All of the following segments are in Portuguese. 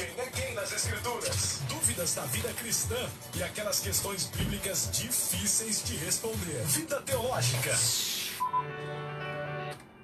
Quem é quem nas Escrituras? Dúvidas da vida cristã e aquelas questões bíblicas difíceis de responder. Vida Teológica.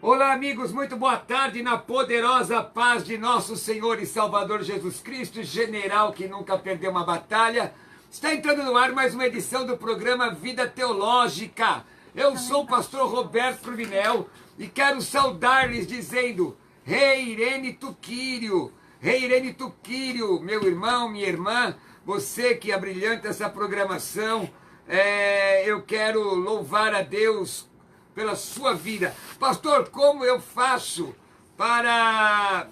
Olá, amigos, muito boa tarde na poderosa paz de nosso Senhor e Salvador Jesus Cristo, general que nunca perdeu uma batalha. Está entrando no ar mais uma edição do programa Vida Teológica. Eu sou o pastor Roberto Cruvinel e quero saudar-lhes dizendo: Reirene Tuquírio, Reirene Tuquírio, meu irmão, minha irmã, você que abrilhanta essa programação, eu quero louvar a Deus pela sua vida. Pastor, como eu faço para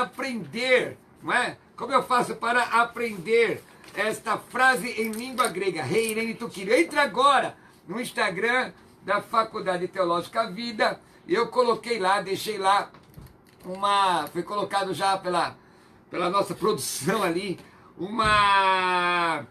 aprender, não é? Como eu faço para aprender esta frase em língua grega, Reirene Tuquírio? Entra agora no Instagram da Faculdade Teológica Vida. Eu coloquei lá, deixei lá foi colocado já pela nossa produção ali, uma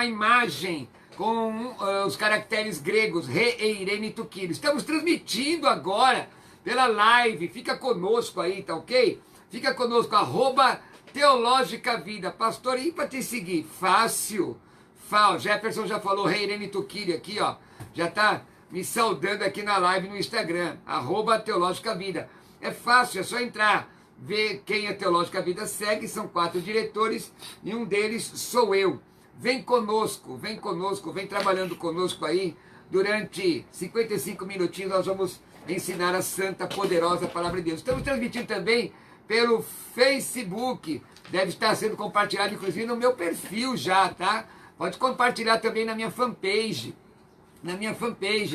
imagem com os caracteres gregos, Reirene Tuquírio. Estamos transmitindo agora pela live, fica conosco aí, tá ok? Fica conosco, @Teológica Vida. Pastor, e para te seguir? Fácil. Jefferson já falou Reirene Tuquírio aqui, ó, já tá me saudando aqui na live no Instagram, @Teológica Vida. É fácil, é só entrar, ver quem a Teológica Vida segue, são 4 diretores e um deles sou eu. Vem conosco, vem trabalhando conosco aí. Durante 55 minutinhos nós vamos ensinar a santa, poderosa palavra de Deus. Estamos transmitindo também pelo Facebook, deve estar sendo compartilhado inclusive no meu perfil já, tá? Pode compartilhar também na minha fanpage,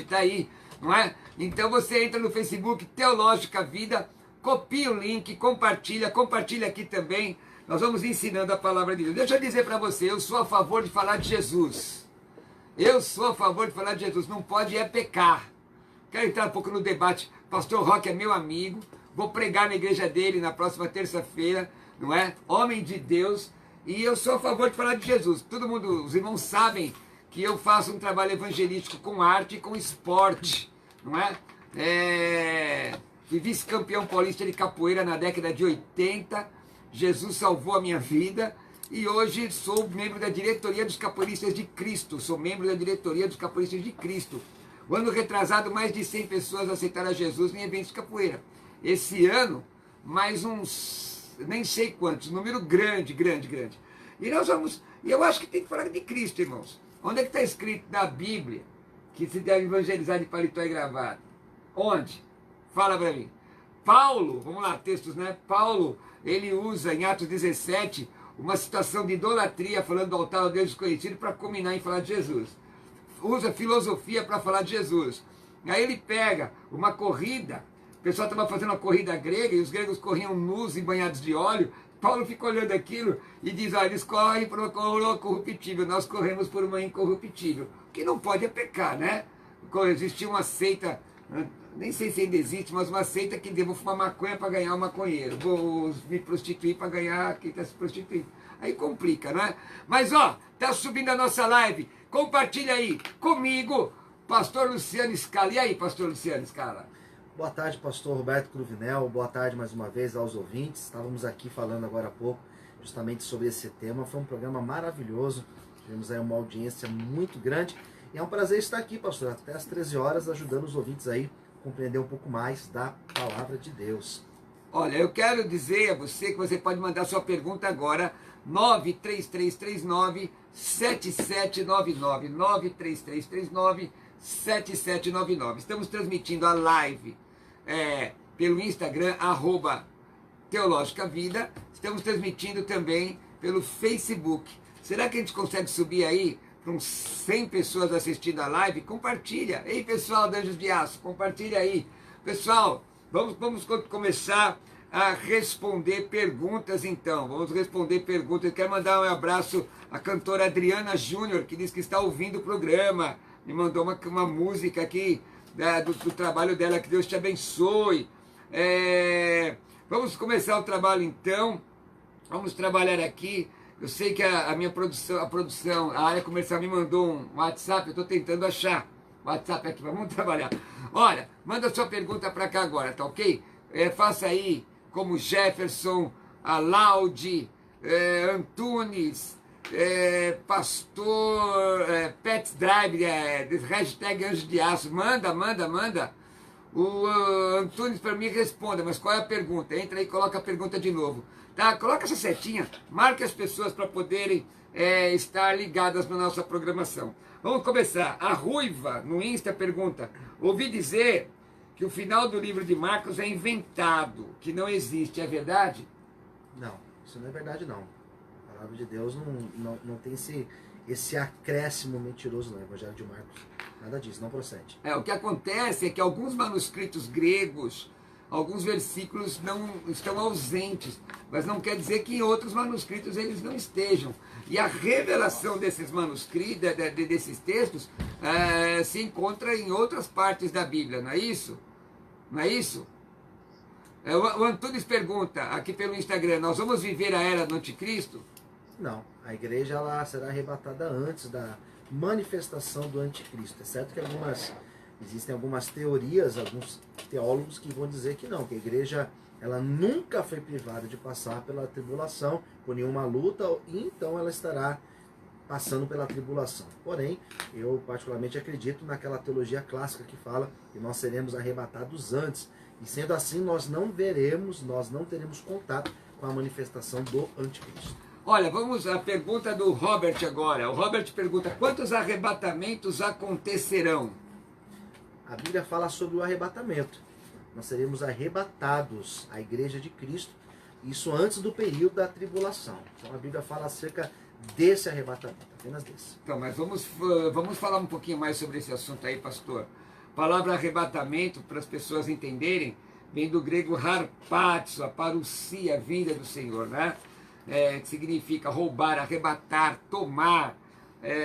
tá aí, não é? Então você entra no Facebook, Teológica Vida, copia o link, compartilha aqui também. Nós vamos ensinando a palavra de Deus. Deixa eu dizer para você, eu sou a favor de falar de Jesus. Não pode pecar. Quero entrar um pouco no debate. Pastor Roque é meu amigo, vou pregar na igreja dele na próxima terça-feira, não é? Homem de Deus, e eu sou a favor de falar de Jesus. Todo mundo, os irmãos sabem que eu faço um trabalho evangelístico com arte e com esporte, não é? Fui vice-campeão paulista de capoeira na década de 80, Jesus salvou a minha vida e hoje sou membro da diretoria dos Capoeiristas de Cristo, O ano retrasado, mais de 100 pessoas aceitaram a Jesus em eventos de capoeira. Esse ano, mais uns, nem sei quantos, número grande. E eu acho que tem que falar de Cristo, irmãos. Onde é que está escrito na Bíblia que se deve evangelizar de paletó e gravata? Onde? Fala para mim. Paulo, vamos lá, textos, né? Paulo, ele usa em Atos 17 uma situação de idolatria, falando do altar ao Deus desconhecido, para combinar em falar de Jesus. Usa filosofia para falar de Jesus. Aí ele pega uma corrida, o pessoal estava fazendo uma corrida grega e os gregos corriam nus e banhados de óleo. Paulo fica olhando aquilo e diz: olha, eles correm por uma corruptível, nós corremos por uma incorruptível. O que não pode é pecar, né? Existia uma seita, nem sei se ainda existe, mas uma seita que devo fumar maconha para ganhar um maconheiro, vou me prostituir para ganhar quem está se prostituindo. Aí complica, não é? Mas ó, tá subindo a nossa live, compartilha aí comigo, pastor Luciano Scala. E aí, pastor Luciano Scala? Boa tarde, pastor Roberto Cruvinel, boa tarde mais uma vez aos ouvintes. Estávamos aqui falando agora há pouco justamente sobre esse tema, foi um programa maravilhoso, tivemos aí uma audiência muito grande e é um prazer estar aqui, pastor, até às 13 horas ajudando os ouvintes aí a compreender um pouco mais da palavra de Deus. Olha, eu quero dizer a você que você pode mandar sua pergunta agora, 93339-7799, 93339-7799. Estamos transmitindo a live pelo Instagram, @Teológica Vida. Estamos transmitindo também pelo Facebook. Será que a gente consegue subir aí para uns 100 pessoas assistindo a live? Compartilha. Ei, pessoal da Anjos de Aço, compartilha aí. Pessoal, vamos começar a responder perguntas então. Vamos responder perguntas. Eu quero mandar um abraço à cantora Adriana Júnior, que diz que está ouvindo o programa. Me mandou uma música aqui do trabalho dela, que Deus te abençoe. Vamos começar o trabalho então. Vamos trabalhar aqui. Eu sei que a minha produção, a área comercial me mandou um WhatsApp, eu estou tentando achar o WhatsApp aqui, vamos trabalhar. Olha, manda sua pergunta para cá agora, tá ok? Faça aí como Jefferson, a Laude, Antunes, Pastor Pets Drive, hashtag Anjo de Aço, manda. O Antunes para mim responda, mas qual é a pergunta? Entra aí e coloca a pergunta de novo. Tá? Coloca essa setinha, marque as pessoas para poderem estar ligadas na nossa programação. Vamos começar. A Ruiva, no Insta, pergunta: ouvi dizer que o final do livro de Marcos é inventado, que não existe, é verdade? Não, isso não é verdade não. A palavra de Deus não tem esse acréscimo mentiroso no Evangelho de Marcos. Nada disso, não procede. O que acontece é que alguns manuscritos gregos, alguns versículos não estão ausentes, mas não quer dizer que em outros manuscritos eles não estejam. E a revelação desses manuscritos, desses textos, se encontra em outras partes da Bíblia, não é isso? Não é isso? O Antunes pergunta aqui pelo Instagram: nós vamos viver a era do anticristo? Não, a igreja ela será arrebatada antes da manifestação do anticristo. É certo que existem algumas teorias, alguns teólogos que vão dizer que não, que a igreja ela nunca foi privada de passar pela tribulação, por nenhuma luta, e então ela estará passando pela tribulação. Porém, eu particularmente acredito naquela teologia clássica que fala que nós seremos arrebatados antes. E sendo assim, nós não teremos contato com a manifestação do anticristo. Olha, vamos à pergunta do Robert agora. O Robert pergunta: quantos arrebatamentos acontecerão? A Bíblia fala sobre o arrebatamento. Nós seremos arrebatados, a igreja de Cristo, isso antes do período da tribulação. Então a Bíblia fala acerca desse arrebatamento, apenas desse. Então, mas vamos falar um pouquinho mais sobre esse assunto aí, pastor. A palavra arrebatamento, para as pessoas entenderem, vem do grego harpazo, a parousia, a vinda do Senhor, né? Que significa roubar, arrebatar, tomar,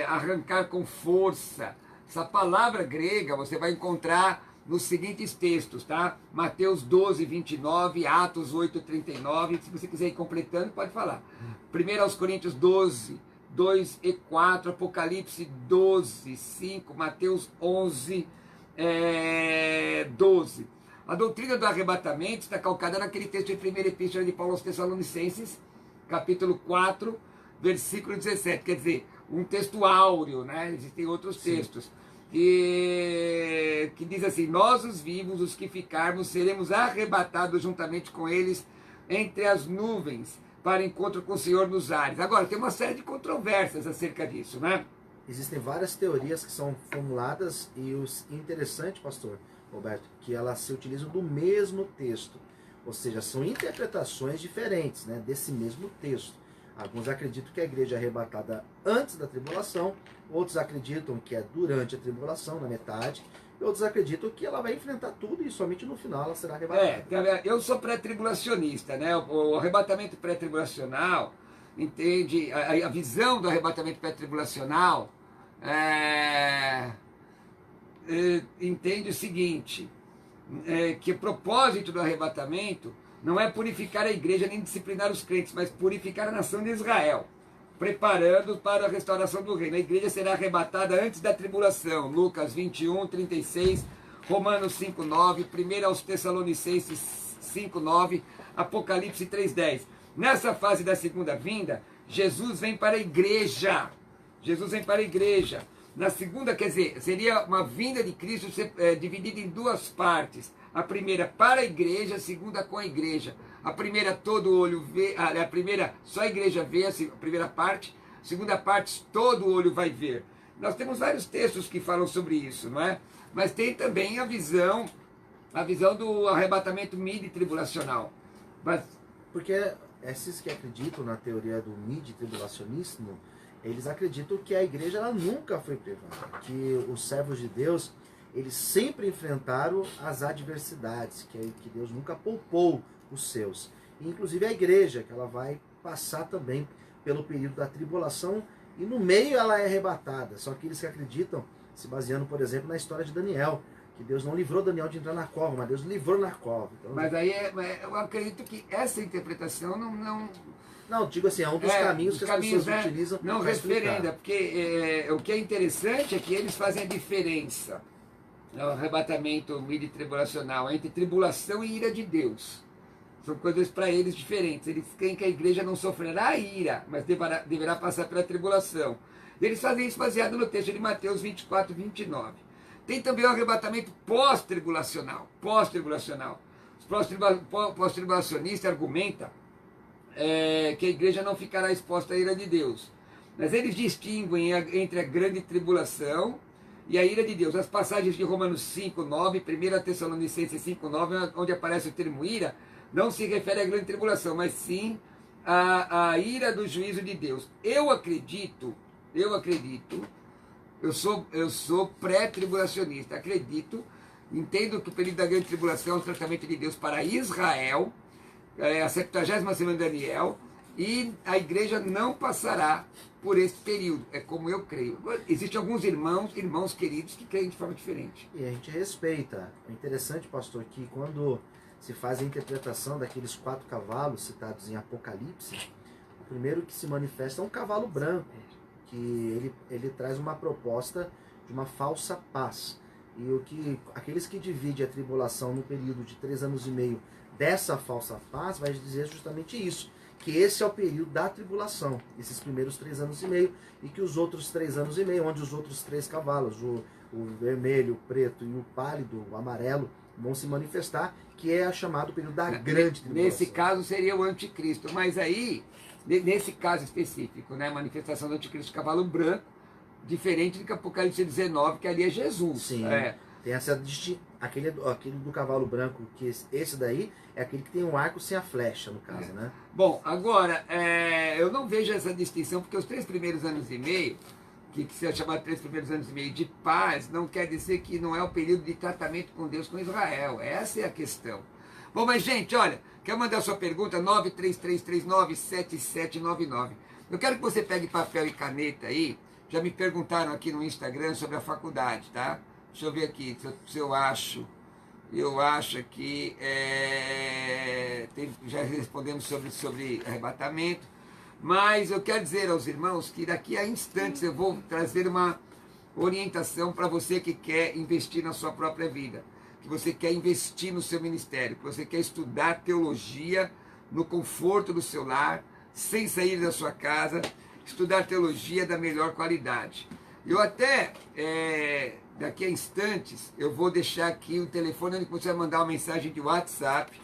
arrancar com força. Essa palavra grega você vai encontrar nos seguintes textos, tá? Mateus 12, 29, Atos 8, 39, se você quiser ir completando, pode falar. 1 aos Coríntios 12, 2 e 4, Apocalipse 12, 5, Mateus 11, 12. A doutrina do arrebatamento está calcada naquele texto de 1ª Epístola de Paulo aos Tessalonicenses, capítulo 4, versículo 17, quer dizer, um texto áureo, né? Existem outros textos. Que diz assim: nós os vivos, os que ficarmos, seremos arrebatados juntamente com eles entre as nuvens, para encontro com o Senhor nos ares. Agora, tem uma série de controvérsias acerca disso, né? Existem várias teorias que são formuladas e o interessante, pastor Roberto, que elas se utilizam do mesmo texto. Ou seja, são interpretações diferentes, né, desse mesmo texto. Alguns acreditam que a igreja é arrebatada antes da tribulação, outros acreditam que é durante a tribulação, na metade, e outros acreditam que ela vai enfrentar tudo e somente no final ela será arrebatada. Eu sou pré-tribulacionista, né? O arrebatamento pré-tribulacional, entende? A visão do arrebatamento pré-tribulacional entende o seguinte, que o propósito do arrebatamento não é purificar a igreja nem disciplinar os crentes, mas purificar a nação de Israel, preparando para a restauração do reino. A igreja será arrebatada antes da tribulação. Lucas 21, 36, Romanos 5, 9, 1 aos Tessalonicenses 5, 9, Apocalipse 3, 10. Nessa fase da segunda vinda, Jesus vem para a igreja. Jesus vem para a igreja. Na segunda, quer dizer, seria uma vinda de Cristo dividida em duas partes. A primeira para a igreja, a segunda com a igreja. A primeira todo olho vê, a primeira só a igreja vê, a primeira parte. A segunda parte todo olho vai ver. Nós temos vários textos que falam sobre isso, não é? Mas tem também a visão do arrebatamento mid-tribulacional. Porque esses que acreditam na teoria do mid-tribulacionismo, eles acreditam que a igreja ela nunca foi privada, que os servos de Deus eles sempre enfrentaram as adversidades, que Deus nunca poupou os seus. E, inclusive a igreja, que ela vai passar também pelo período da tribulação, e no meio ela é arrebatada. São aqueles que acreditam, se baseando, por exemplo, na história de Daniel, que Deus não livrou Daniel de entrar na cova, mas Deus livrou na cova. Então, mas aí eu acredito que essa interpretação não, digo assim, é um dos caminhos que as pessoas utilizam. Não referenda, porque o que é interessante é que eles fazem a diferença no arrebatamento mid-tribulacional entre tribulação e ira de Deus. São coisas para eles diferentes. Eles creem que a igreja não sofrerá ira, mas deverá passar pela tribulação. Eles fazem isso baseado no texto de Mateus 24, 29. Tem também o arrebatamento pós-tribulacional. Pós-tribulacional. Os pós-tribulacionistas argumentam que a igreja não ficará exposta à ira de Deus. Mas eles distinguem entre a grande tribulação e a ira de Deus. As passagens de Romanos 5, 9, 1 Tessalonicenses 5, 9, onde aparece o termo ira, não se refere à grande tribulação, mas sim à ira do juízo de Deus. Eu acredito, eu sou pré-tribulacionista, entendo que o período da grande tribulação é um tratamento de Deus para Israel, a 70ª semana de Daniel, e a igreja não passará por esse período, é como eu creio. Existem alguns irmãos queridos que creem de forma diferente. E a gente respeita. É interessante, pastor, que quando se faz a interpretação daqueles 4 cavalos citados em Apocalipse, o primeiro que se manifesta é um cavalo branco, que ele traz uma proposta de uma falsa paz. E aqueles que dividem a tribulação no período de 3 anos e meio dessa falsa paz, vai dizer justamente isso, que esse é o período da tribulação, esses primeiros 3 anos e meio, e que os outros 3 anos e meio, onde os outros 3 cavalos, o vermelho, o preto e o pálido, o amarelo, vão se manifestar, que é chamado período da grande tribulação. Nesse caso seria o anticristo, mas aí, nesse caso específico, né, a manifestação do anticristo cavalo branco, diferente do que Apocalipse 19, que ali é Jesus. Sim, tem essa aquele do cavalo branco, que esse daí é aquele que tem um arco sem a flecha, no caso, né? Bom, agora, eu não vejo essa distinção, porque os 3 primeiros anos e meio, que se é chamado 3 primeiros anos e meio de paz, não quer dizer que não é o período de tratamento com Deus, com Israel. Essa é a questão. Bom, mas gente, olha, quer mandar sua pergunta? 933397799. Eu quero que você pegue papel e caneta aí. Já me perguntaram aqui no Instagram sobre a faculdade, tá? Deixa eu ver aqui se eu acho. Eu acho que já respondemos sobre arrebatamento. Mas eu quero dizer aos irmãos que daqui a instantes eu vou trazer uma orientação para você que quer investir na sua própria vida, que você quer investir no seu ministério, que você quer estudar teologia no conforto do seu lar, sem sair da sua casa, estudar teologia da melhor qualidade. Eu até, daqui a instantes, eu vou deixar aqui o telefone onde você vai mandar uma mensagem de WhatsApp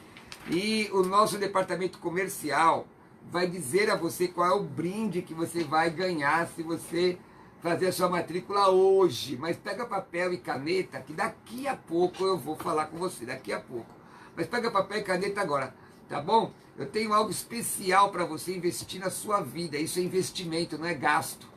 e o nosso departamento comercial vai dizer a você qual é o brinde que você vai ganhar se você fazer a sua matrícula hoje. Mas pega papel e caneta, que daqui a pouco eu vou falar com você, daqui a pouco. Mas pega papel e caneta agora, tá bom? Eu tenho algo especial para você investir na sua vida. Isso é investimento, não é gasto,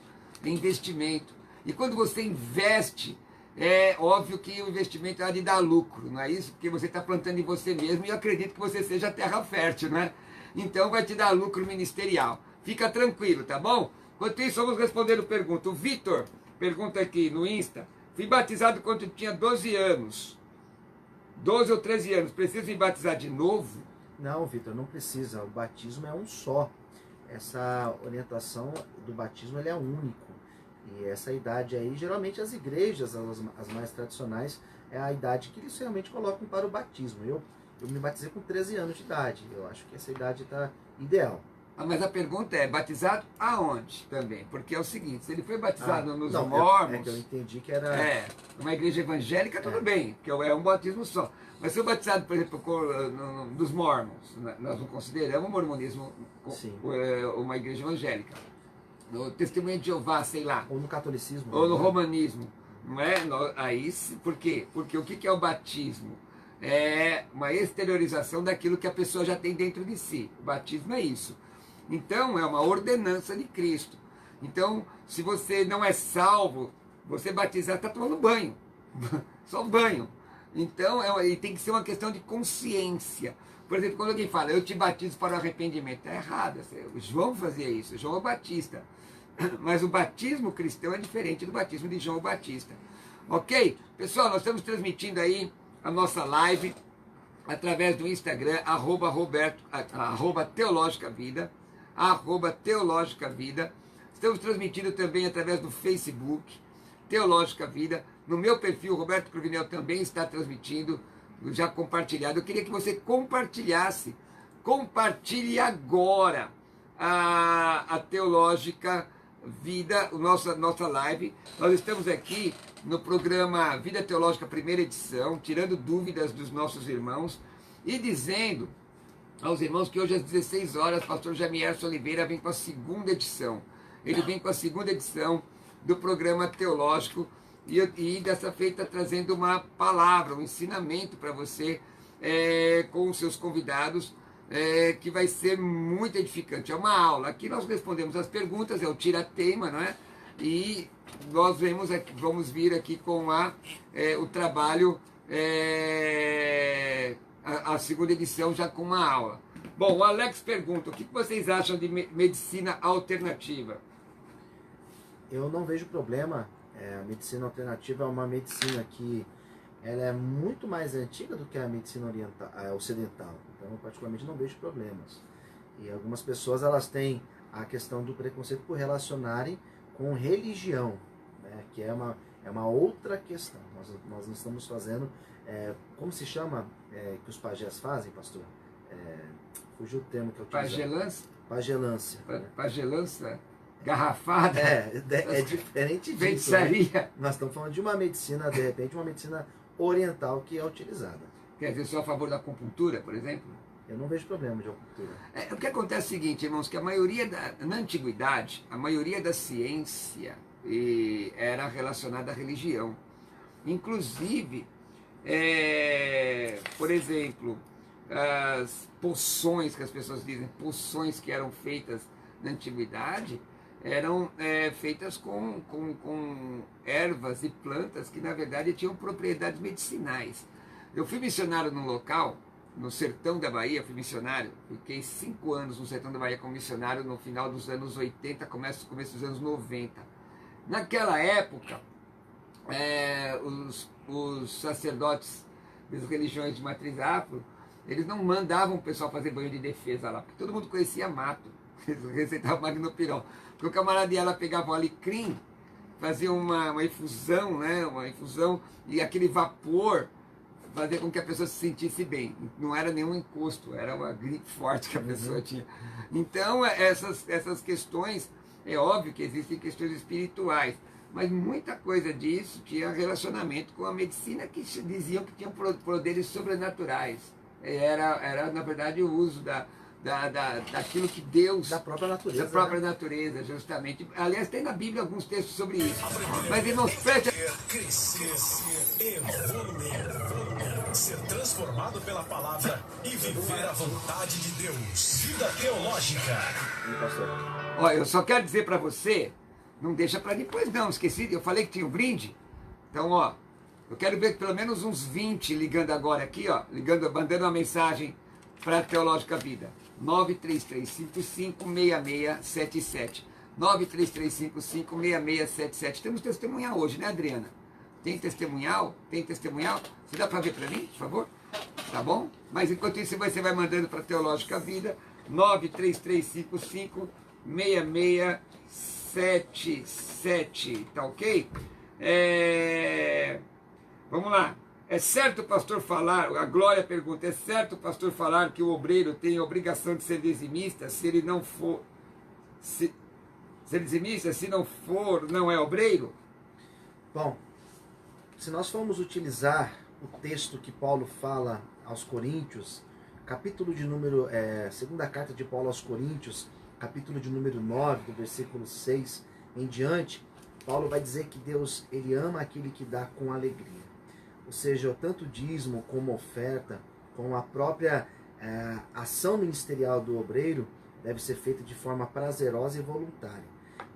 é investimento. E quando você investe, é óbvio que o investimento há de dar lucro, não é isso? Porque você está plantando em você mesmo e eu acredito que você seja terra fértil, né? Então vai te dar lucro ministerial. Fica tranquilo, tá bom? Enquanto isso, vamos respondendo pergunta. O Vitor pergunta aqui no Insta. Fui batizado quando tinha 12 anos. 12 ou 13 anos. Preciso me batizar de novo? Não, Vitor, não precisa. O batismo é um só. Essa orientação do batismo ele é único. E essa idade aí, geralmente as igrejas, as mais tradicionais, é a idade que eles realmente colocam para o batismo. Eu me batizei com 13 anos de idade. Eu acho que essa idade está ideal. Mas a pergunta é, batizado aonde também? Porque é o seguinte, se ele foi batizado nos não, mormons... É que eu entendi que era... uma igreja evangélica, tudo bem, porque é um batismo só. Mas se foi batizado, por exemplo, dos mormons, nós não consideramos o mormonismo uma igreja evangélica. No Testemunho de Jeová, sei lá. Ou no catolicismo. Ou no romanismo. Não é? Aí, por quê? Porque o que é o batismo? É uma exteriorização daquilo que a pessoa já tem dentro de si. O batismo é isso. Então, é uma ordenança de Cristo. Então, se você não é salvo, você batizar está tomando banho. Só banho. Então, e tem que ser uma questão de consciência. Por exemplo, quando alguém fala, eu te batizo para o arrependimento, é errado. João fazia isso, João é o Batista. Mas o batismo cristão é diferente do batismo de João o Batista. Ok? Pessoal, nós estamos transmitindo aí a nossa live através do Instagram, @teologicavida, @teologicavida. Estamos transmitindo também através do Facebook, Teológica Vida. No meu perfil, Roberto Cruvinel também está transmitindo, já compartilhado. Eu queria que você compartilhasse compartilhe agora a Teológica Vida, nossa live. Nós estamos aqui no programa Vida Teológica, primeira edição, tirando dúvidas dos nossos irmãos e dizendo aos irmãos que hoje às 16 horas, pastor Jamierson Oliveira vem com a segunda edição. Ele vem com a segunda edição do programa teológico e dessa feita trazendo uma palavra, um ensinamento para você com os seus convidados, que vai ser muito edificante. É uma aula. Aqui nós respondemos as perguntas, é o tira-teima, não é? E nós vamos vir aqui com o trabalho, a segunda edição já com uma aula. Bom, o Alex pergunta, o que vocês acham de medicina alternativa? Eu não vejo problema. A medicina alternativa é uma medicina que ela é muito mais antiga do que a medicina ocidental. Então, eu particularmente não vejo problemas. E algumas pessoas elas têm a questão do preconceito por relacionarem com religião, né? Que é uma outra questão. Nós não estamos fazendo, como se chama, que os pajés fazem, pastor? Fugiu o termo que eu utilizei. Pagelância? Pagelância. Pagelância? Garrafada? É diferente disso. Feitiçaria? Né? Nós estamos falando de uma medicina, de repente, uma medicina oriental que é utilizada. Quer dizer, sou a favor da acupuntura, por exemplo? Eu não vejo problema de acupuntura. O que acontece é o seguinte, irmãos, que na antiguidade, a maioria da ciência era relacionada à religião. Inclusive, por exemplo, as poções que as pessoas dizem, poções que eram feitas na antiguidade, eram feitas com ervas e plantas que, na verdade, tinham propriedades medicinais. Eu fui missionário num local, no sertão da Bahia, fui missionário, fiquei 5 anos no sertão da Bahia como missionário no final dos anos 80, começo dos anos 90. Naquela época, os sacerdotes das religiões de matriz afro, eles não mandavam o pessoal fazer banho de defesa lá, porque todo mundo conhecia mato, eles receitavam magnopirol. Porque o camarada ia lá, pegava o alecrim, fazia uma infusão, né? Uma infusão, e aquele vapor fazia com que a pessoa se sentisse bem. Não era nenhum encosto, era uma gripe forte que a pessoa tinha. Então, essas questões, é óbvio que existem questões espirituais, mas muita coisa disso tinha relacionamento com a medicina, que diziam que tinham poderes sobrenaturais. Era na verdade, o uso daquilo que Deus... Da própria natureza. Da própria natureza, justamente. Aliás, tem na Bíblia alguns textos sobre isso. Mas, irmãos, preste... Crescer, evoluir, ser transformado pela palavra e viver a vontade de Deus. Vida Teológica. Olha, eu só quero dizer para você, não deixa para depois não, esqueci, eu falei que tinha um brinde. Então, ó, eu quero ver pelo menos uns 20 ligando agora aqui, ó, mandando uma mensagem para a Teológica Vida. 933556677. 933556677. Temos testemunhal hoje, né, Adriana? Tem testemunhal? Tem testemunhal? Você dá para ver para mim, por favor? Tá bom? Mas enquanto isso você vai mandando para a Teológica Vida. 933556677. Tá ok? Vamos lá. É certo o pastor falar, a Glória pergunta, é certo o pastor falar que o obreiro tem a obrigação de ser dizimista se ele não for, ser dizimista, se não for, não é obreiro? Bom, se nós formos utilizar o texto que Paulo fala aos Coríntios, capítulo de número, segunda carta de Paulo aos Coríntios, capítulo de número 9, do versículo 6 em diante, Paulo vai dizer que Deus, ele ama aquele que dá com alegria. Ou seja, tanto o dízimo como oferta, como a própria ação ministerial do obreiro, deve ser feita de forma prazerosa e voluntária.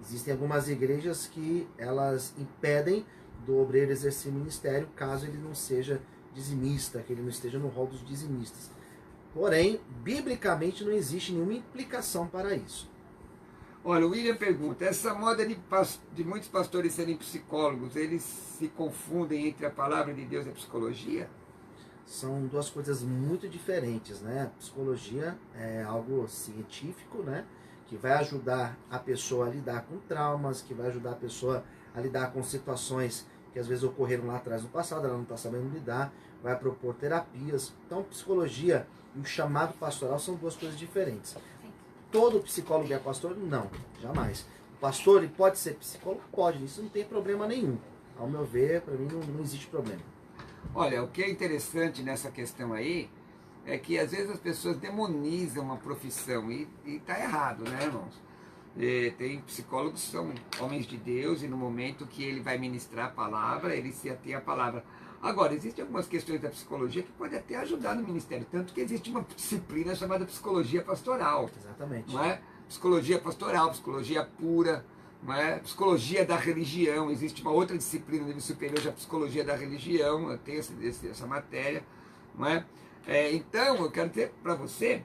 Existem algumas igrejas que elas impedem do obreiro exercer ministério caso ele não seja dizimista, que ele não esteja no rol dos dizimistas. Porém, biblicamente não existe nenhuma implicação para isso. Olha, o William pergunta, essa moda de muitos pastores serem psicólogos, eles se confundem entre a palavra de Deus e a psicologia? São duas coisas muito diferentes, né? Psicologia é algo científico, né? Que vai ajudar a pessoa a lidar com traumas, que vai ajudar a pessoa a lidar com situações que às vezes ocorreram lá atrás no passado, ela não está sabendo lidar, vai propor terapias. Então, psicologia e o chamado pastoral são duas coisas diferentes. Todo psicólogo é pastor? Não, jamais. O pastor ele pode ser psicólogo? Pode, isso não tem problema nenhum. Ao meu ver, para mim não existe problema. Olha, o que é interessante nessa questão aí é que às vezes as pessoas demonizam uma profissão e está errado, né, irmãos? Tem psicólogos que são homens de Deus e no momento que ele vai ministrar a palavra, ele se atém à palavra. Agora, existem algumas questões da psicologia que podem até ajudar no ministério, tanto que existe uma disciplina chamada psicologia pastoral. Exatamente. Não é? Psicologia pastoral, psicologia pura, não é? Psicologia da religião, existe uma outra disciplina no nível superior, já psicologia da religião, eu tenho essa matéria, não é? Então, eu quero dizer para você,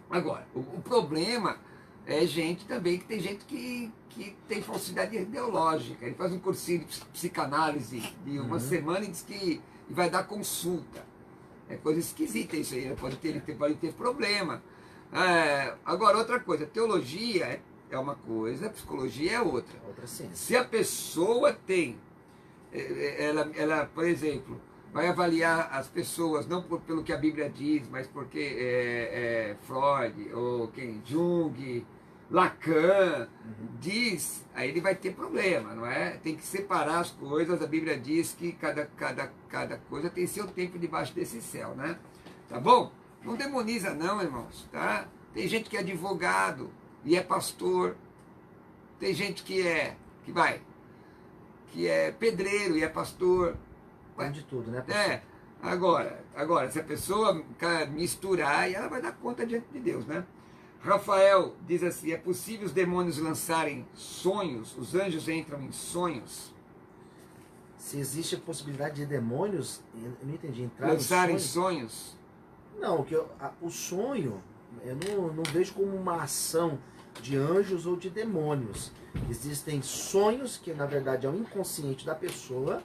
agora, o problema é gente também, que tem gente que tem falsidade ideológica, ele faz um cursinho de psicanálise de uma semana e diz que vai dar consulta. É coisa esquisita isso aí, pode ter problema. Agora, outra coisa, teologia é uma coisa, psicologia é outra. Outra ciência. Se a pessoa tem, ela, por exemplo, vai avaliar as pessoas, não pelo que a Bíblia diz, mas porque Freud, ou Jung, Lacan, diz, aí ele vai ter problema, não é? Tem que separar as coisas, a Bíblia diz que cada coisa tem seu tempo debaixo desse céu, né? Tá bom? Não demoniza não, irmãos, tá? Tem gente que é advogado e é pastor, tem gente que é pedreiro e é pastor. Tem de tudo, né, pastor? Agora, se a pessoa misturar, ela vai dar conta diante de Deus, né? Rafael diz assim, é possível os demônios lançarem sonhos? Os anjos entram em sonhos? Se existe a possibilidade de demônios, eu não entendi, entrar Lançarem em sonhos? sonhos? Não, o sonho, eu não vejo como uma ação de anjos ou de demônios. Existem sonhos que, na verdade, é o inconsciente da pessoa,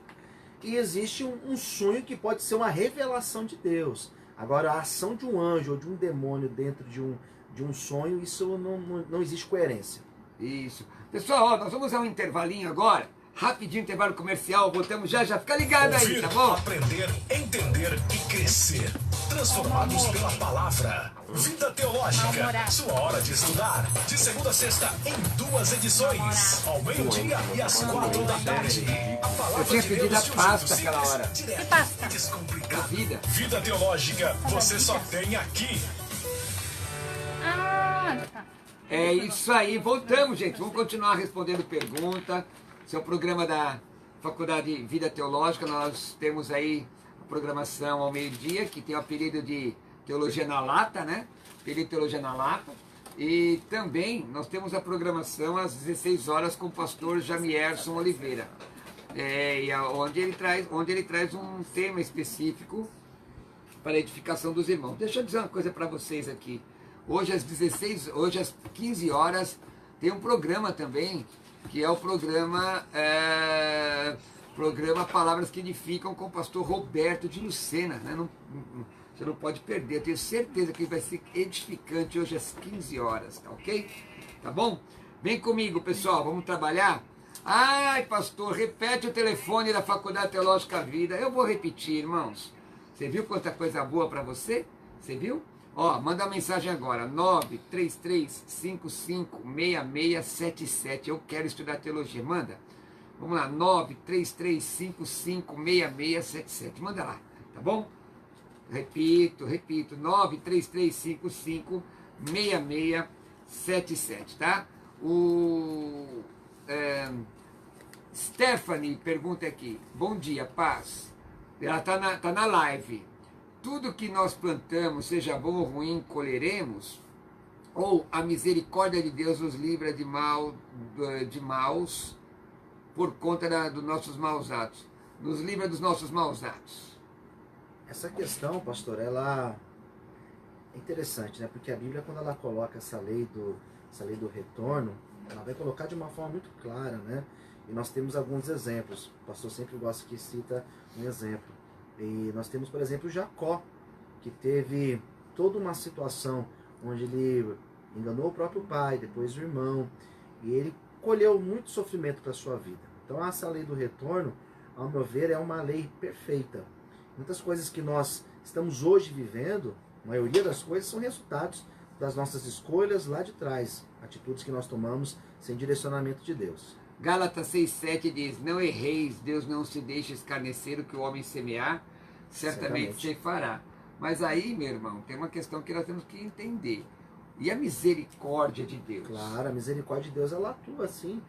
e existe um sonho que pode ser uma revelação de Deus. Agora, a ação de um anjo ou de um demônio dentro de um sonho, isso não existe coerência. Isso. Pessoal, nós vamos a um intervalinho agora. Rapidinho, intervalo comercial. Voltamos já. Fica ligado aí, Ouvir, tá bom? aprender, entender e crescer. Transformados pela palavra. Vida Teológica. Sua hora de estudar. De segunda a sexta, em 2 edições. Ao meio-dia e às 4 da tarde. A palavra Eu tinha de pedido Deus a de um pasta jeito aquela simples, hora. direto Que pasta? e descomplicado. A vida. Vida Teológica, você só tem aqui. Tá. É isso aí, voltamos, gente. Vamos continuar respondendo pergunta. Esse é o programa da Faculdade Vida Teológica. Nós temos aí a programação ao meio-dia, que tem o apelido de Teologia na Lata, né? Apelido de Teologia na Lata. E também nós temos a programação às 16 horas com o pastor Jamierson Oliveira. Onde ele traz um tema específico para a edificação dos irmãos. Deixa eu dizer uma coisa para vocês aqui. Hoje às 15 horas, tem um programa também, que é o programa Palavras que Edificam, com o pastor Roberto de Lucena. Né? Você não pode perder, eu tenho certeza que vai ser edificante hoje às 15 horas, tá ok? Tá bom? Vem comigo, pessoal, vamos trabalhar? Ai, pastor, repete o telefone da Faculdade Teológica Vida. Eu vou repetir, irmãos. Você viu quanta coisa boa para você? Você viu? Ó, manda uma mensagem agora, 933556677. Eu quero estudar teologia. Manda. Vamos lá, 933556677. Manda lá, tá bom? Repito, 933556677, tá? Stephanie pergunta aqui, bom dia, paz. Ela tá na live. Tudo que nós plantamos, seja bom ou ruim, colheremos? Ou a misericórdia de Deus nos livra de maus por conta dos nossos maus atos? Nos livra dos nossos maus atos. Essa questão, pastor, ela é interessante, né? Porque a Bíblia, quando ela coloca essa lei do retorno, ela vai colocar de uma forma muito clara, né? E nós temos alguns exemplos. O pastor sempre gosta que cita um exemplo. E nós temos, por exemplo, Jacó, que teve toda uma situação onde ele enganou o próprio pai, depois o irmão, e ele colheu muito sofrimento para a sua vida. Então essa lei do retorno, ao meu ver, é uma lei perfeita. Muitas coisas que nós estamos hoje vivendo, a maioria das coisas são resultados das nossas escolhas lá de trás, atitudes que nós tomamos sem direcionamento de Deus. Gálatas 6,7 diz, não erreis, Deus não se deixa escarnecer, o que o homem semear, certamente se fará. Mas aí, meu irmão, tem uma questão que nós temos que entender. E a misericórdia de Deus? Claro, a misericórdia de Deus, ela atua assim.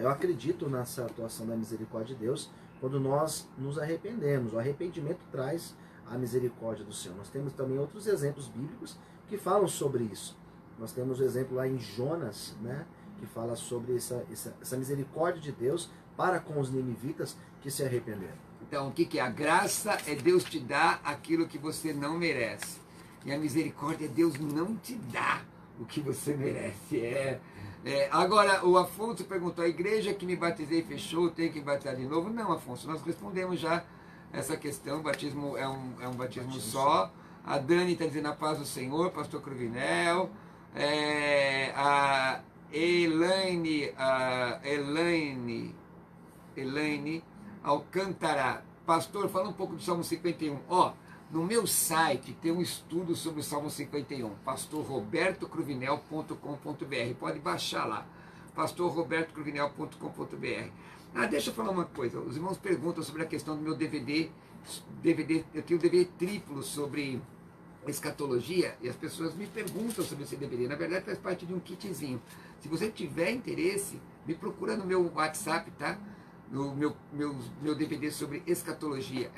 Eu acredito nessa atuação da misericórdia de Deus quando nós nos arrependemos. O arrependimento traz a misericórdia do Senhor. Nós temos também outros exemplos bíblicos que falam sobre isso. Nós temos o exemplo lá em Jonas, né, que fala sobre essa misericórdia de Deus para com os ninivitas que se arrependeram. Então, o que é? A graça é Deus te dar aquilo que você não merece. E a misericórdia é Deus não te dar o que você merece. Agora, o Afonso perguntou, a igreja que me batizei fechou, tem que batizar de novo? Não, Afonso, nós respondemos já essa questão, o batismo é um batismo só. A Dani está dizendo a paz do Senhor, pastor Cruvinel. A Elaine Alcântara, pastor, fala um pouco do Salmo 51. No meu site tem um estudo sobre o Salmo 51, pastorrobertocruvinel.com.br, pode baixar lá, pastorrobertocruvinel.com.br. Deixa eu falar uma coisa, os irmãos perguntam sobre a questão do meu DVD, eu tenho um DVD triplo sobre escatologia, e as pessoas me perguntam sobre esse DVD, na verdade faz parte de um kitzinho. Se você tiver interesse, me procura no meu WhatsApp, tá? No meu DVD sobre escatologia,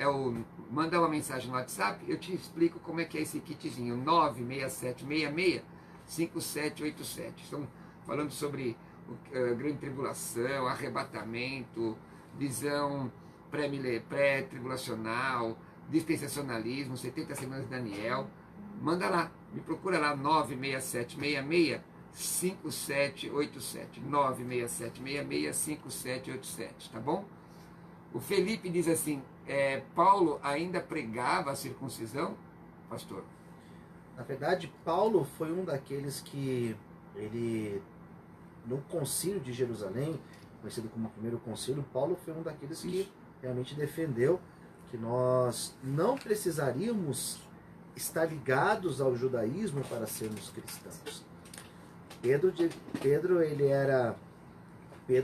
manda uma mensagem no WhatsApp, eu te explico como é que é esse kitzinho, 967665787. Estão falando sobre grande tribulação, arrebatamento, visão pré-tribulacional, dispensacionalismo, 70 semanas de Daniel. Manda lá, me procura lá, 967665787, 967665787, tá bom? O Felipe diz assim, Paulo ainda pregava a circuncisão, pastor? Na verdade, Paulo foi um daqueles que no concílio de Jerusalém, conhecido como o primeiro concílio, Paulo foi um daqueles que realmente defendeu que nós não precisaríamos estar ligados ao judaísmo para sermos cristãos. Pedro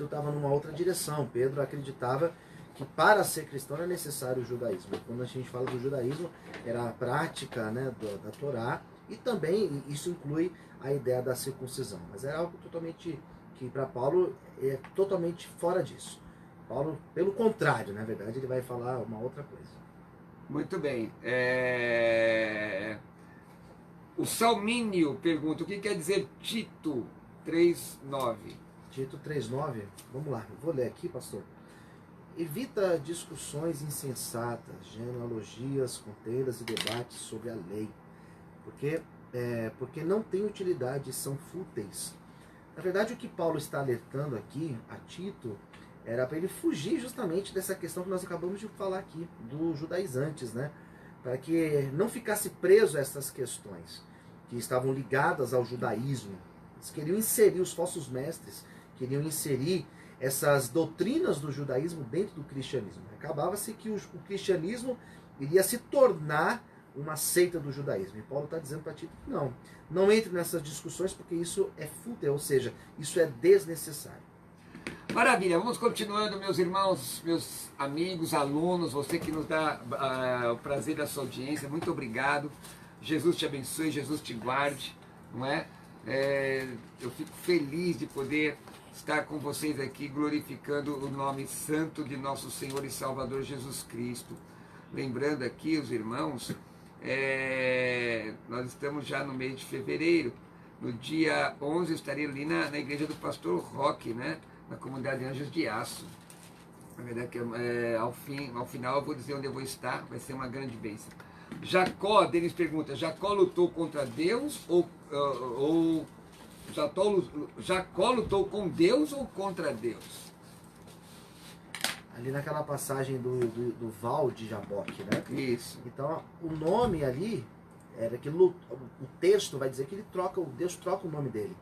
estava numa outra direção. Pedro acreditava que para ser cristão era necessário o judaísmo. Quando a gente fala do judaísmo, era a prática, né, da Torá, e também isso inclui a ideia da circuncisão. Mas era algo totalmente, que para Paulo é totalmente fora disso. Paulo, pelo contrário, na verdade, ele vai falar uma outra coisa. Muito bem. O Salmínio pergunta, o que quer dizer Tito 3,9? Tito 3,9, vamos lá, eu vou ler aqui, pastor. Evita discussões insensatas, genealogias, contendas e debates sobre a lei, porque não tem utilidade, são fúteis. Na verdade, o que Paulo está alertando aqui a Tito era para ele fugir justamente dessa questão que nós acabamos de falar aqui, dos judaizantes, né? Para que não ficasse preso a essas questões que estavam ligadas ao judaísmo. Eles queriam inserir, os falsos mestres queriam inserir essas doutrinas do judaísmo dentro do cristianismo. Acabava-se que o cristianismo iria se tornar uma seita do judaísmo. E Paulo está dizendo para Tito que não entre nessas discussões, porque isso é fútil, ou seja, isso é desnecessário. Maravilha, vamos continuando, meus irmãos, meus amigos, alunos, você que nos dá o prazer da sua audiência, muito obrigado. Jesus te abençoe, Jesus te guarde, não é? Eu fico feliz de poder estar com vocês aqui, glorificando o nome santo de nosso Senhor e Salvador Jesus Cristo. Lembrando aqui, os irmãos, nós estamos já no mês de fevereiro, no dia 11 eu estarei ali na igreja do pastor Roque, né? Na comunidade Anjos de Aço. Na verdade, ao final eu vou dizer onde eu vou estar, vai ser uma grande bênção. Jacó, Denis pergunta, Jacó lutou contra Deus ou Jacó lutou com Deus ou contra Deus? Ali naquela passagem do Val de Jaboque, né? Isso. Então, o nome ali, era que o texto vai dizer que Deus troca o nome dele.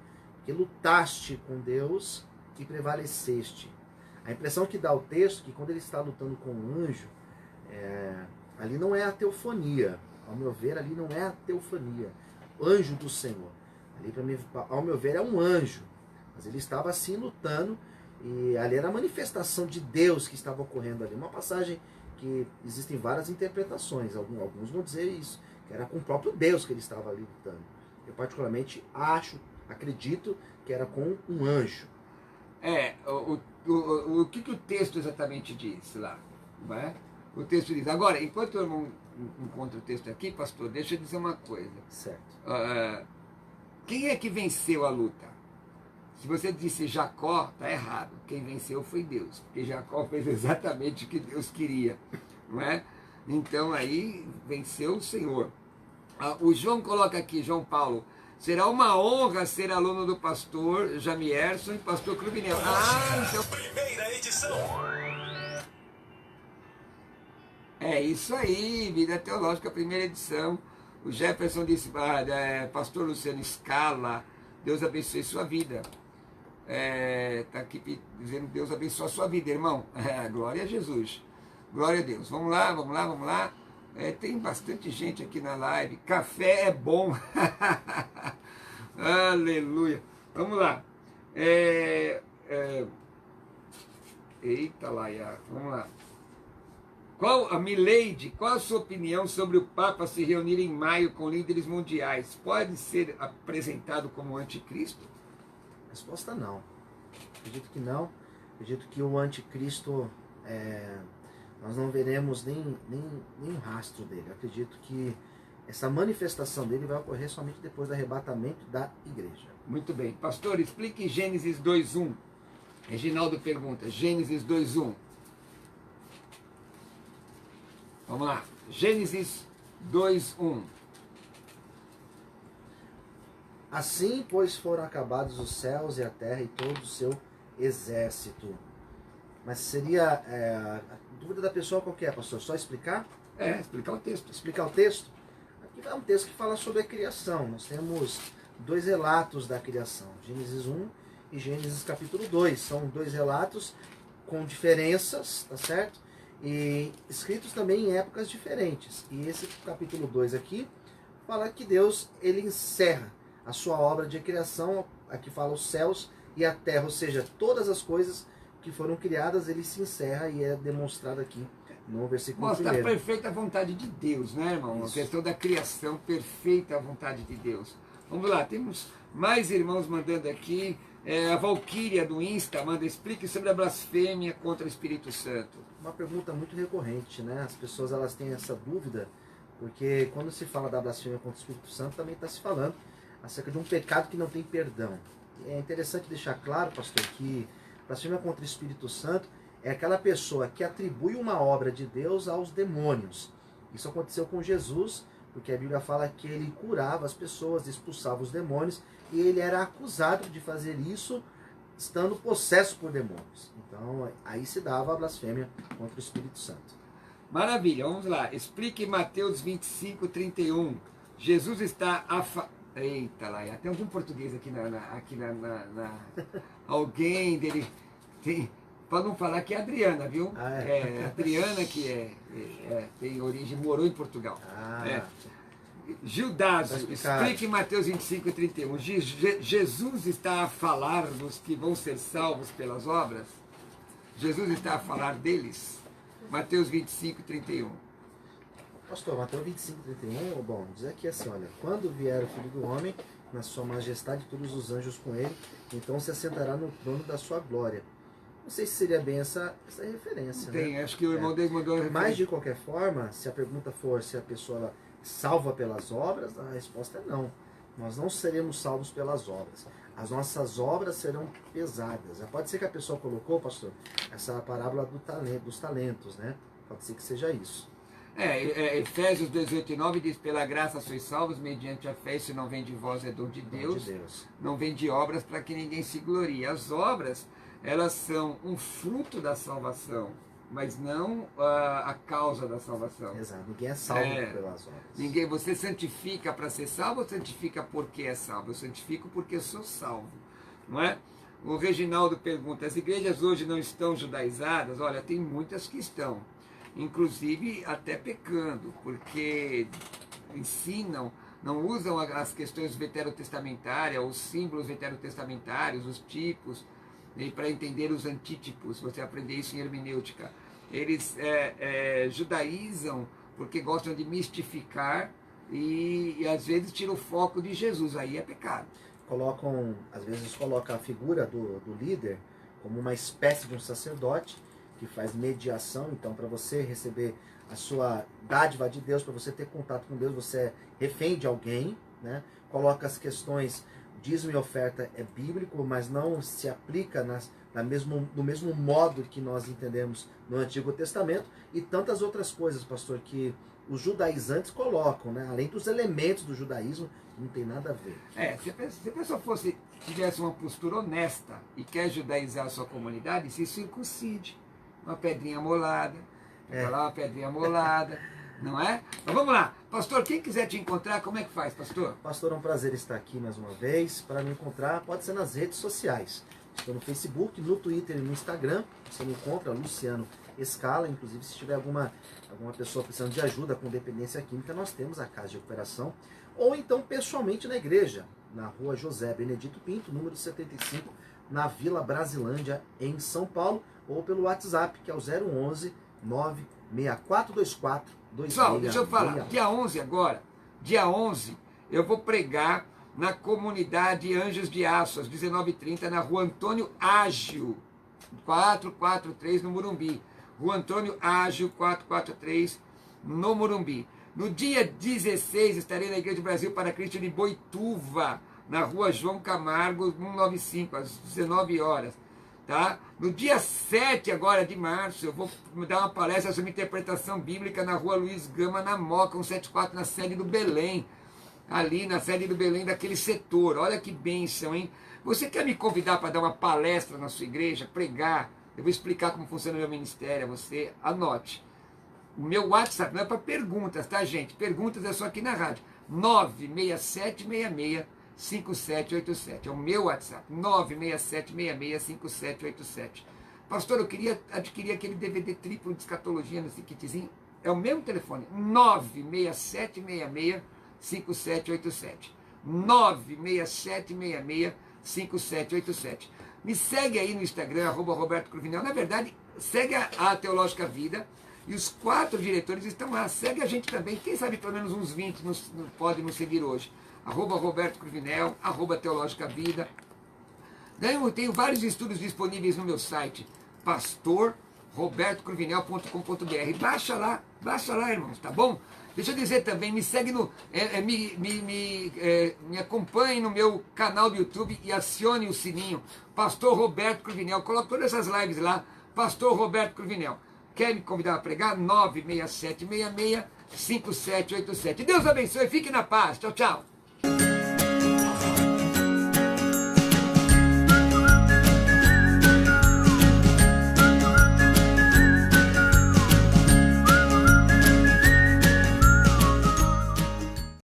Que lutaste com Deus e prevaleceste. A impressão que dá o texto, que quando ele está lutando com um anjo, ali não é a teofonia. Ao meu ver, ali não é a teofonia. Anjo do Senhor. Ali, para mim, ao meu ver, é um anjo. Mas ele estava assim lutando, e ali era a manifestação de Deus que estava ocorrendo ali. Uma passagem que existem várias interpretações. Alguns vão dizer isso, que era com o próprio Deus que ele estava ali lutando. Eu particularmente acredito que era com um anjo. O que o texto exatamente diz lá? Não é? O texto diz. Agora, enquanto eu não encontro o texto aqui, pastor, deixa eu dizer uma coisa. Certo. Quem é que venceu a luta? Se você disse Jacó, está errado. Quem venceu foi Deus, porque Jacó fez exatamente o que Deus queria, não é? Então aí venceu o Senhor. O João coloca aqui, João Paulo, será uma honra ser aluno do pastor Jamierson e pastor Cruvinel. Então... Primeira edição. É isso aí, Vida Teológica, primeira edição. O Jefferson disse, pastor Luciano Scala, Deus abençoe sua vida. Está aqui dizendo Deus abençoe a sua vida, irmão. Glória a Jesus. Glória a Deus. Vamos lá. Tem bastante gente aqui na live. Café é bom. Aleluia. Vamos lá. Eita, Laia. Vamos lá. Mileide, qual a sua opinião sobre o Papa se reunir em maio com líderes mundiais? Pode ser apresentado como anticristo? Resposta não. Acredito que não. Acredito que o anticristo, nós não veremos nem um rastro dele. Acredito que essa manifestação dele vai ocorrer somente depois do arrebatamento da igreja. Muito bem. Pastor, explique Gênesis 2:1. Reginaldo pergunta, Gênesis 2:1. Vamos lá, Gênesis 2:1. Assim, pois, foram acabados os céus e a terra e todo o seu exército. Mas seria a dúvida da pessoa qual que é, pastor? Só explicar? Explicar o texto. Explicar o texto? Aqui é um texto que fala sobre a criação. Nós temos dois relatos da criação, Gênesis 1 e Gênesis capítulo 2. São dois relatos com diferenças, tá certo? E escritos também em épocas diferentes. E esse capítulo 2 aqui fala que Deus, ele encerra a sua obra de criação. Aqui fala os céus e a terra, ou seja, todas as coisas que foram criadas, ele se encerra e é demonstrado aqui no versículo 1. Mostra a perfeita vontade de Deus, né, irmão? Isso. A questão da criação, perfeita vontade de Deus. Vamos lá, temos mais irmãos mandando aqui. A Valquíria do Insta manda, explique sobre a blasfêmia contra o Espírito Santo. Uma pergunta muito recorrente, né? As pessoas elas têm essa dúvida, porque quando se fala da blasfêmia contra o Espírito Santo, também está se falando acerca de um pecado que não tem perdão. É interessante deixar claro, pastor, que blasfêmia contra o Espírito Santo é aquela pessoa que atribui uma obra de Deus aos demônios. Isso aconteceu com Jesus, porque a Bíblia fala que ele curava as pessoas, expulsava os demônios, e ele era acusado de fazer isso estando possesso por demônios. Então, aí se dava a blasfêmia contra o Espírito Santo. Maravilha, vamos lá. Explique Mateus 25:31. Jesus está Eita lá, tem algum português aqui alguém dele tem, para não falar que é Adriana, viu? Adriana que tem origem, morou em Portugal. Gildazo, explique Mateus 25:31. Jesus está a falar dos que vão ser salvos pelas obras? Jesus está a falar deles? Mateus 25:31. Pastor, Mateus 25:31, bom, diz aqui assim, olha, quando vier o Filho do Homem, na sua majestade, todos os anjos com ele, então se assentará no trono da sua glória. Não sei se seria bem essa referência. Tem, né? Acho que o irmão Deus mandou a referência. Mas, de qualquer forma, se a pergunta for se a pessoa salva pelas obras, a resposta é não. Nós não seremos salvos pelas obras. As nossas obras serão pesadas. Pode ser que a pessoa colocou, pastor, essa parábola dos talentos, né? Pode ser que seja isso. Efésios 18:9 diz, pela graça sois salvos mediante a fé, isso não vem de vós, é dom de Deus. Não vem de obras para que ninguém se glorie. As obras, elas são um fruto da salvação, mas não a causa da salvação. Exato, ninguém é salvo pelas obras. Você santifica para ser salvo ou santifica porque é salvo? Eu santifico porque eu sou salvo, não é? O Reginaldo pergunta, as igrejas hoje não estão judaizadas? Olha, tem muitas que estão, inclusive até pecando, porque ensinam, não usam as questões veterotestamentárias, os símbolos veterotestamentários, os tipos, para entender os antítipos, você aprender isso em hermenêutica. Eles judaizam porque gostam de mistificar e às vezes tiram o foco de Jesus, aí é pecado. Às vezes colocam a figura do líder como uma espécie de um sacerdote que faz mediação. Então, para você receber a sua dádiva de Deus, para você ter contato com Deus, você é refém de alguém, né? Coloca as questões, dízimo e oferta é bíblico, mas não se aplica do mesmo modo que nós entendemos no Antigo Testamento, e tantas outras coisas, pastor, que os judaizantes colocam, né? Além dos elementos do judaísmo, não tem nada a ver. Se a pessoa tivesse uma postura honesta e quer judaizar a sua comunidade, se circuncide. Uma pedrinha molada, falar uma pedrinha molada, não é? Então vamos lá. Pastor, quem quiser te encontrar, como é que faz, pastor? Pastor, é um prazer estar aqui mais uma vez. Para me encontrar, pode ser nas redes sociais. Estou no Facebook, no Twitter e no Instagram. Você me encontra, Luciano Escala. Inclusive, se tiver alguma pessoa precisando de ajuda com dependência química, nós temos a Casa de Recuperação. Ou então, pessoalmente, na igreja, na rua José Benedito Pinto, número 75, na Vila Brasilândia, em São Paulo. Ou pelo WhatsApp, que é o 011 96424 Pessoal, deixa eu falar. Dia 11 agora, dia 11, eu vou pregar na comunidade Anjos de Aço, às 19h30, na rua Antônio Ágil, 443, no Morumbi. Rua Antônio Ágil, 443, no Morumbi. No dia 16, estarei na Igreja do Brasil para Cristo de Boituva, na rua João Camargo, 195, às 19 horas. Tá? No dia 7 agora de março, eu vou dar uma palestra sobre interpretação bíblica na rua Luiz Gama, na Moca, 174, na sede do Belém. Ali na sede do Belém, daquele setor. Olha que bênção, hein? Você quer me convidar para dar uma palestra na sua igreja, pregar? Eu vou explicar como funciona o meu ministério a você. Anote. O meu WhatsApp não é para perguntas, tá, gente? Perguntas é só aqui na rádio. 967665787. É o meu WhatsApp. 967665787. Pastor, eu queria adquirir aquele DVD triplo de escatologia nesse kitzinho. É o mesmo telefone. 967665787. 967665787. Me segue aí no Instagram, @Roberto Cruvinel. Na verdade, segue a Teológica Vida. E os 4 diretores estão lá. Segue a gente também. Quem sabe pelo menos uns 20 podem nos seguir hoje. @Roberto Cruvinel, @Teológica Vida. Eu tenho vários estudos disponíveis no meu site, pastorrobertocruvinel.com.br. Baixa lá, irmãos, tá bom? Deixa eu dizer também, me segue me acompanhe no meu canal do YouTube e acione o sininho, Pastor Roberto Cruvinel. Coloque todas essas lives lá, Pastor Roberto Cruvinel. Quer me convidar a pregar? 967665787. Deus abençoe, fique na paz. Tchau, tchau.